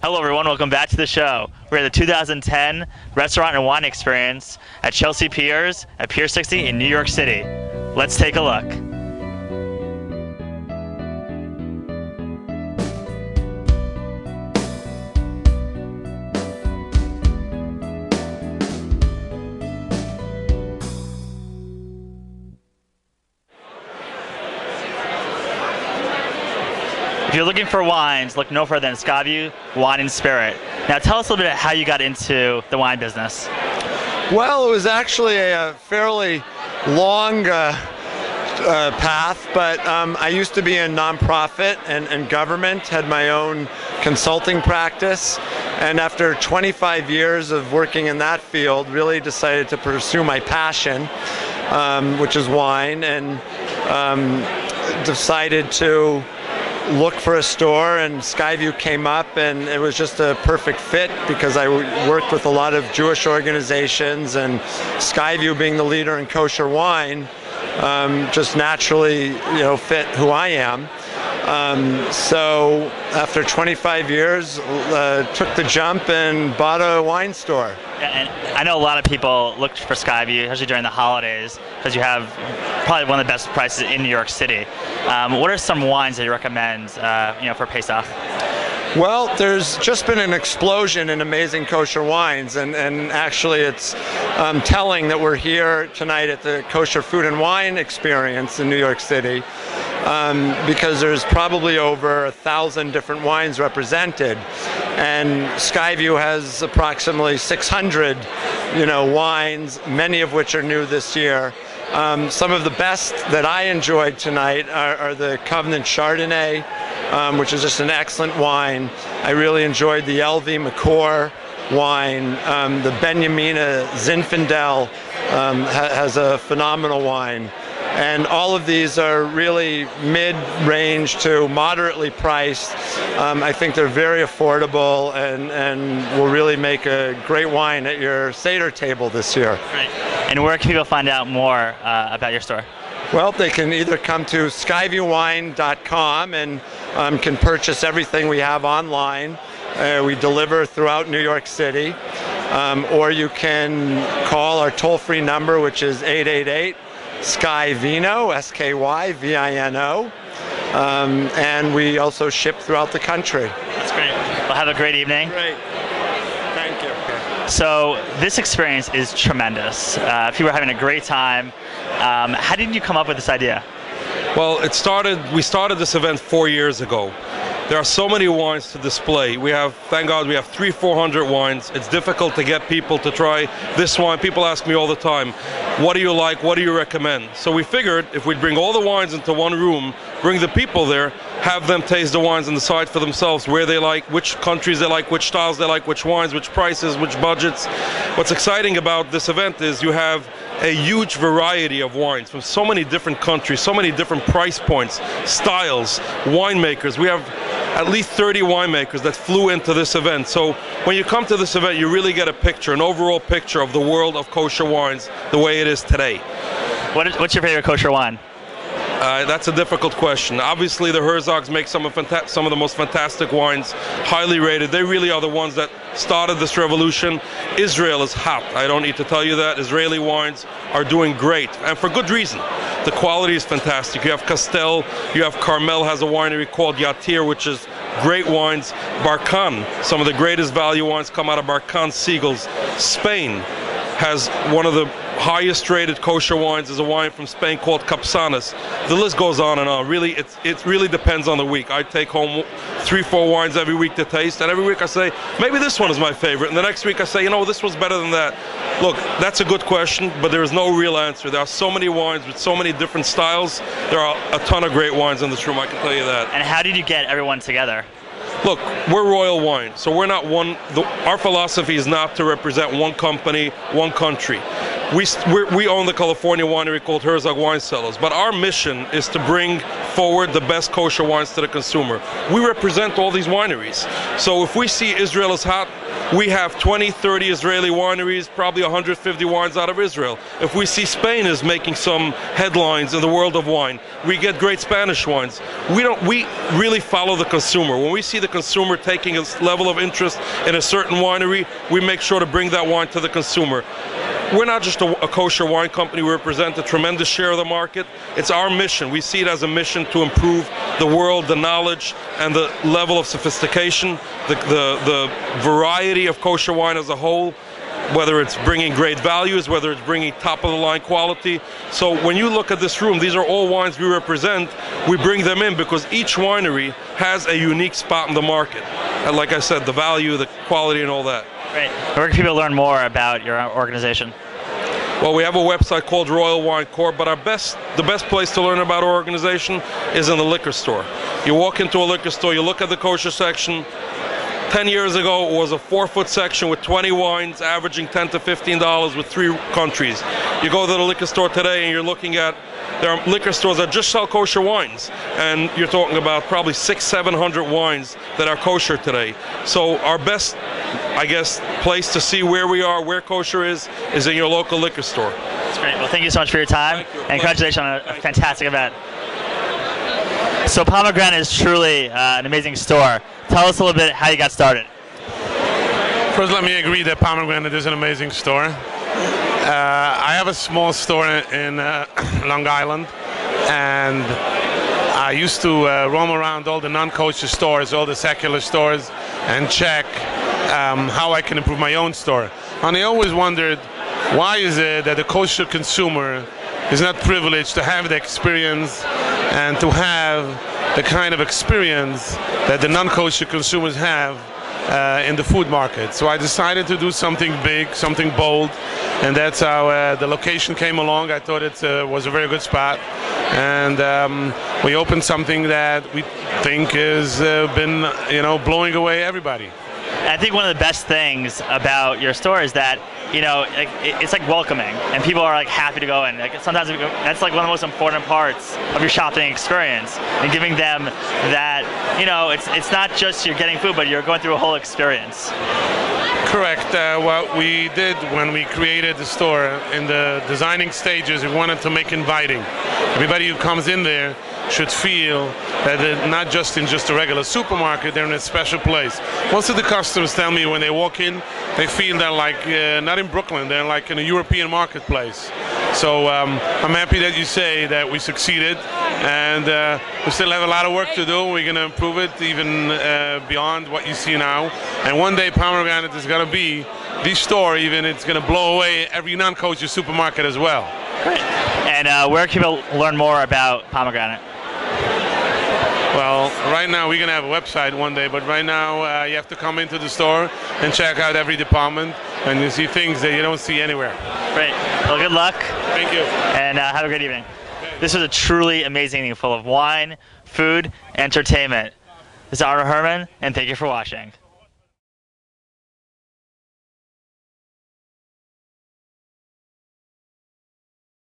Hello everyone, welcome back to the show. We're at the 2010 Restaurant and Wine Experience at Chelsea Piers at Pier 60 in New York City. Let's take a look. If you're looking for wines, look no further than Skyview Wine and Spirit. Now tell us a little bit how you got into the wine business. Well, it was actually a fairly long path, but I used to be in nonprofit and government, had my own consulting practice, and after 25 years of working in that field, really decided to pursue my passion, which is wine, and decided to look for a store, and Skyview came up, and it was just a perfect fit because I worked with a lot of Jewish organizations, and Skyview being the leader in kosher wine just naturally fit who I am. So after 25 years, took the jump and bought a wine store. Yeah, and I know a lot of people look for Skyview, especially during the holidays, because you have probably one of the best prices in New York City. What are some wines that you recommend, for Pesach? Well, there's just been an explosion in amazing kosher wines, and actually it's telling that we're here tonight at the Kosher Food and Wine Experience in New York City, because there's probably over 1,000 different wines represented, and Skyview has approximately 600 wines, many of which are new this year. Some of the best that I enjoyed tonight are the Covenant Chardonnay, which is just an excellent wine. I really enjoyed the LV McCore wine. The Benjamina Zinfandel has a phenomenal wine. And all of these are really mid-range to moderately priced. I think they're very affordable and will really make a great wine at your Seder table this year. Great. And where can people find out more about your store? Well, they can either come to skyviewwine.com and can purchase everything we have online. We deliver throughout New York City. Or you can call our toll-free number, which is 888-SKYVINO, S-K-Y-V-I-N-O. And we also ship throughout the country. That's great. Well, have a great evening. Great. Thank you. So this experience is tremendous. People are having a great time. How did you come up with this idea? Well, we started this event 4 years ago. There are so many wines to display. Thank God, we have 300-400 wines. It's difficult to get people to try this wine. People ask me all the time, what do you like? What do you recommend? So we figured if we'd bring all the wines into one room, bring the people there, have them taste the wines and decide for themselves where they like, which countries they like, which styles they like, which wines, which prices, which budgets. What's exciting about this event is you have a huge variety of wines from so many different countries, so many different price points, styles, winemakers. We have at least 30 winemakers that flew into this event. So when you come to this event, you really get a picture, an overall picture of the world of kosher wines the way it is today. What's your favorite kosher wine? That's a difficult question. Obviously, the Herzogs make some of the most fantastic wines, highly rated. They really are the ones that started this revolution. Israel is hot. I don't need to tell you that. Israeli wines are doing great, and for good reason. The quality is fantastic. You have Castel, you have Carmel has a winery called Yatir, which is great wines. Barkan, some of the greatest value wines come out of Barkan Seagulls. Spain has one of the highest rated kosher wines, is a wine from Spain called Capsanas. The list goes on and on. Really, it really depends on the week. I take home 3-4 wines every week to taste, and every week I say, maybe this one is my favorite, and the next week I say, this was better than that. Look, that's a good question, but there is no real answer. There are so many wines with so many different styles. There are a ton of great wines in this room, I can tell you that. And how did you get everyone together? Look, we're Royal Wine, so we're not our philosophy is not to represent one company, one country. we own the California winery called Herzog Wine Cellars, but our mission is to bring forward the best kosher wines to the consumer. We represent all these wineries. So if we see Israel is hot, we have 20, 30 Israeli wineries, probably 150 wines out of Israel. If we see Spain is making some headlines in the world of wine, we get great Spanish wines. We really follow the consumer. When we see the consumer taking a level of interest in a certain winery, we make sure to bring that wine to the consumer. We're not just a kosher wine company. We represent a tremendous share of the market. It's our mission. We see it as a mission to improve the world, the knowledge, and the level of sophistication, the variety of kosher wine as a whole, whether it's bringing great values, whether it's bringing top-of-the-line quality. So when you look at this room, these are all wines we represent. We bring them in because each winery has a unique spot in the market. And like I said, the value, the quality, and all that. Great. Where can people learn more about your organization? Well, we have a website called Royal Wine Corp, but the best place to learn about our organization is in the liquor store. You walk into a liquor store, you look at the kosher section. 10 years ago, it was a 4-foot section with 20 wines, averaging $10 to $15 with 3 countries. You go to the liquor store today and you're looking at, there are liquor stores that just sell kosher wines, and you're talking about probably 600-700 wines that are kosher today. So our best, I guess, place to see where we are, where kosher is in your local liquor store. That's great. Well, thank you so much for your time, and congratulations on a fantastic event. So Pomegranate is truly an amazing store. Tell us a little bit how you got started. First, let me agree that Pomegranate is an amazing store. I have a small store in Long Island, and I used to roam around all the non-kosher stores, all the secular stores, and check how I can improve my own store. And I always wondered, why is it that the kosher consumer is not privileged to have the experience and to have the kind of experience that the non-kosher consumers have in the food market. So I decided to do something big, something bold, and that's how the location came along. I thought it was a very good spot, and we opened something that we think has been, blowing away everybody. I think one of the best things about your store is that, it's like welcoming, and people are like happy to go in. Like sometimes that's like one of the most important parts of your shopping experience, and giving them that, it's not just you're getting food, but you're going through a whole experience. Correct. What we did when we created the store, in the designing stages, we wanted to make inviting. Everybody who comes in there should feel that they're not just in just a regular supermarket, they're in a special place. Most of the customers tell me when they walk in, they feel they're like not in Brooklyn, they're like in a European marketplace. So I'm happy that you say that we succeeded, and we still have a lot of work to do. We're going to improve it even beyond what you see now. And one day Pomegranate is going to be the store, even it's going to blow away every non-kosher supermarket as well. Great. And where can people learn more about Pomegranate? Well, right now we're going to have a website one day, but right now you have to come into the store and check out every department, and you see things that you don't see anywhere. Great. Well, good luck. Thank you. And have a great evening. This was a truly amazing evening full of wine, food, entertainment. This is Arno Herman, and thank you for watching.